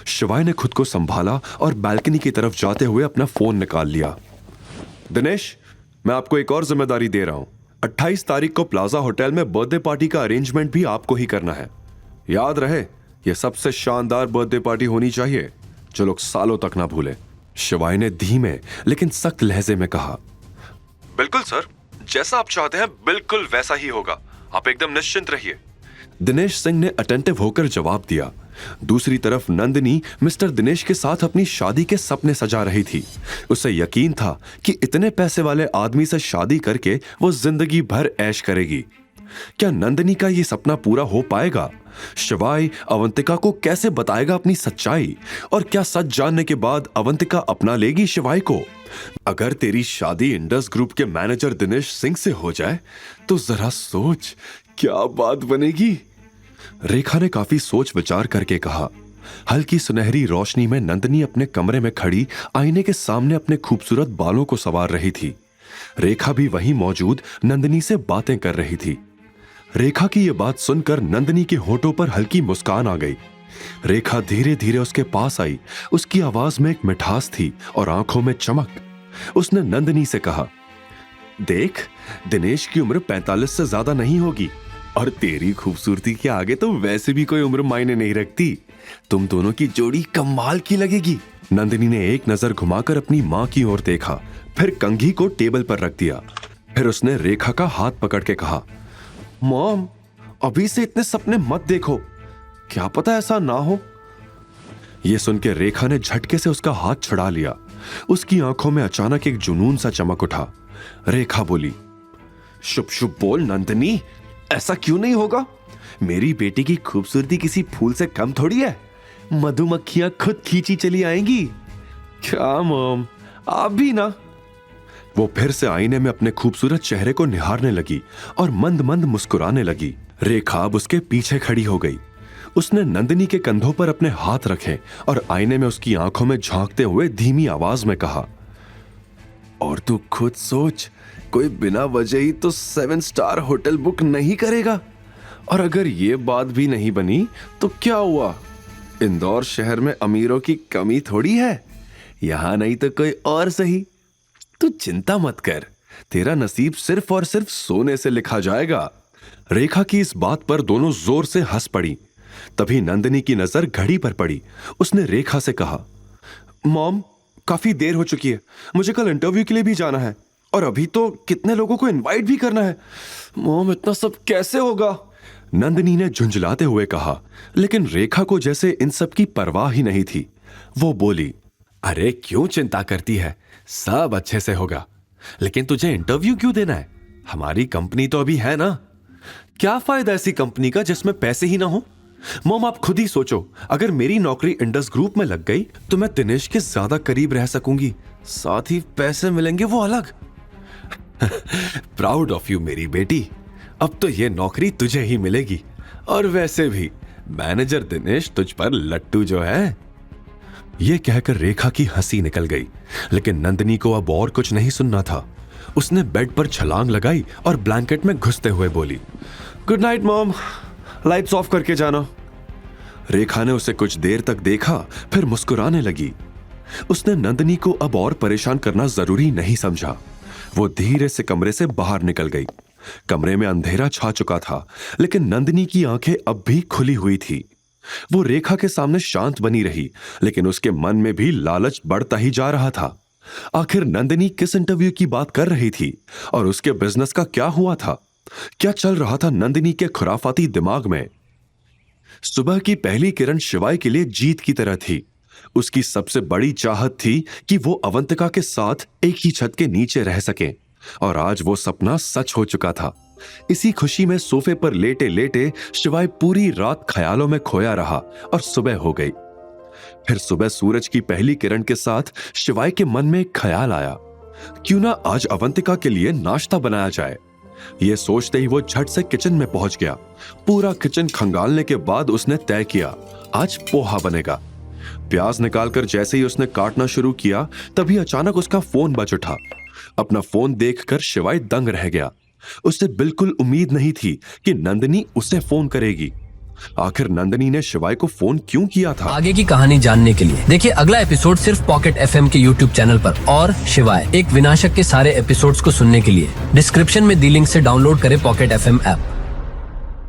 शिवाय ने खुद को संभाला और बालकनी की तरफ जाते हुए अपना फोन निकाल लिया। दिनेश, मैं आपको एक और जिम्मेदारी दे रहा हूं। 28 तारीख को प्लाजा होटल में बर्थडे पार्टी का अरेंजमेंट भी आपको ही करना है। याद रहे, यह सबसे शानदार बर्थडे पार्टी होनी चाहिए जो लोग सालों तक ना भूले। शिवाय ने धीमे लेकिन सख्त लहजे में कहा। बिल्कुल सर, जैसा आप चाहते हैं बिल्कुल वैसा ही होगा, आप एकदम निश्चिंत रहिए। दिनेश सिंह ने अटेंटिव होकर जवाब दिया। दूसरी तरफ नंदिनी मिस्टर दिनेश के साथ अपनी शादी के सपने सजा रही थी। उसे यकीन था कि इतने पैसे वाले आदमी से शादी करके वो जिंदगी भर ऐश करेगी। क्या नंदिनी का ये सपना पूरा हो पाएगा? शिवाय अवंतिका को कैसे बताएगा अपनी सच्चाई? और क्या सच जानने के बाद अवंतिका अपना लेगी शिवाय को? अगर तेरी शादी इंडस ग्रुप के मैनेजर दिनेश सिंह से हो जाए तो जरा सोच क्या बात बनेगी। रेखा ने काफी सोच विचार करके कहा। हल्की सुनहरी रोशनी में नंदिनी अपने कमरे में खड़ी आईने के सामने अपने खूबसूरत बालों को संवार रही थी। रेखा भी वहीं मौजूद नंदिनी से बातें कर रही थी। रेखा की यह बात सुनकर नंदिनी के होठों पर हल्की मुस्कान आ गई। रेखा धीरे धीरे उसके पास आई। उसकी आवाज में एक मिठास थी और आंखों में चमक। उसने नंदिनी से कहा, देख, दिनेश की उम्र 45 से ज्यादा नहीं होगी और तेरी खूबसूरती के आगे तो वैसे भी कोई उम्र मायने नहीं रखती। तुम दोनों की जोड़ी कमाल की लगेगी। नंदिनी ने एक नजर घुमाकर अपनी मां की ओर देखा, फिर कंघी को टेबल पर रख दिया। फिर उसने रेखा का हाथ पकड़ के कहा, मॉम, अभी से इतने सपने मत देखो, क्या पता ऐसा ना हो। यह सुन के रेखा ने झटके से उसका हाथ छुड़ा लिया। उसकी आंखों में अचानक एक जुनून सा चमक उठा। रेखा बोली, शुभ शुभ बोल नंदिनी, ऐसा क्यों नहीं होगा? मेरी बेटी की खूबसूरती किसी फूल से कम थोड़ी है। मधुमक्खियां खुद खींची चली आएंगी। क्या मॉम, आप भी ना। वो फिर से आईने में अपने खूबसूरत चेहरे को निहारने लगी और मंद मंद मुस्कुराने लगी। रेखा अब उसके पीछे खड़ी हो गई। उसने नंदिनी के कंधों पर अपने हाथ रखे और आईने में उसकी आंखों में झांकते हुए धीमी आवाज में कहा, और तू खुद सोच, कोई बिना वजह ही तो 7 स्टार होटल बुक नहीं करेगा। और अगर ये बात भी नहीं बनी तो क्या हुआ? इंदौर शहर में अमीरों की कमी थोड़ी है। यहां नहीं तो कोई और सही। तू चिंता मत कर, तेरा नसीब सिर्फ और सिर्फ सोने से लिखा जाएगा। रेखा की इस बात पर दोनों जोर से हंस पड़ी। तभी नंदिनी की नजर घड़ी पर पड़ी। उसने रेखा से कहा, मॉम, काफी देर हो चुकी है, मुझे कल इंटरव्यू के लिए भी जाना है और अभी तो कितने लोगों को इनवाइट भी करना है। मॉम, इतना सब कैसे होगा? नंदिनी ने झुंझलाते हुए कहा, लेकिन रेखा को जैसे इन सब की परवाह ही नहीं थी। वो बोली, अरे क्यों चिंता करती है, सब अच्छे से होगा। लेकिन तुझे इंटरव्यू क्यों देना है? हमारी कंपनी तो अभी है ना। क्या फायदा ऐसी कंपनी का जिसमें पैसे ही ना हो? मॉम, आप खुद ही सोचो, अगर मेरी नौकरी इंडस ग्रुप में लग गई तो मैं दिनेश के ज्यादा करीब रह सकूंगी, साथ ही पैसे मिलेंगे वो अलग। प्राउड ऑफ यू मेरी बेटी, अब तो ये नौकरी तुझे ही मिलेगी। और वैसे भी मैनेजर दिनेश तुझ पर लट्टू जो है। यह कहकर रेखा की हंसी निकल गई, लेकिन नंदिनी को अब और कुछ नहीं सुनना था। उसने बेड पर छलांग लगाई और ब्लैंकेट में घुसते हुए बोली, good night mom, lights off करके जाना। रेखा ने उसे कुछ देर तक देखा, फिर मुस्कुराने लगी। उसने नंदिनी को अब और परेशान करना जरूरी नहीं समझा। वो धीरे से कमरे से बाहर निकल गई। कमरे में अंधेरा छा चुका था, लेकिन नंदिनी की आंखें अब भी खुली हुई थी। वो रेखा के सामने शांत बनी रही, लेकिन उसके मन में भी लालच बढ़ता ही जा रहा था। आखिर नंदिनी किस इंटरव्यू की बात कर रही थी और उसके बिजनेस का क्या हुआ था? क्या चल रहा था नंदिनी के खुराफाती दिमाग में? सुबह की पहली किरण शिवाय के लिए जीत की तरह थी। उसकी सबसे बड़ी चाहत थी कि वो अवंतिका के साथ एक ही छत के नीचे रह सके, और आज वो सपना सच हो चुका था। इसी खुशी में सोफे पर लेटे लेटे शिवाय पूरी रात ख्यालों में खोया रहा और सुबह हो गई। फिर सुबह सूरज की पहली किरण के साथ शिवाय के मन में एक ख्याल आया, क्यों ना आज अवंतिका के लिए नाश्ता बनाया जाए। यह सोचते ही वो झट से किचन में पहुंच गया। पूरा किचन खंगालने के बाद उसने तय किया, आज पोहा बनेगा। प्याज निकालकर जैसे ही उसने काटना शुरू किया, तभी अचानक उसका फोन बज उठा। अपना फोन देखकर शिवाय दंग रह गया। उसे बिल्कुल उम्मीद नहीं थी कि नंदिनी उसे फोन करेगी। आखिर नंदिनी ने शिवाय को फोन क्यों किया था? आगे की कहानी जानने के लिए देखिए अगला एपिसोड सिर्फ पॉकेट एफएम के यूट्यूब चैनल पर। और शिवाय एक विनाशक के सारे एपिसोड्स को सुनने के लिए डिस्क्रिप्शन में दी लिंक से डाउनलोड करें पॉकेट एफएम ऐप।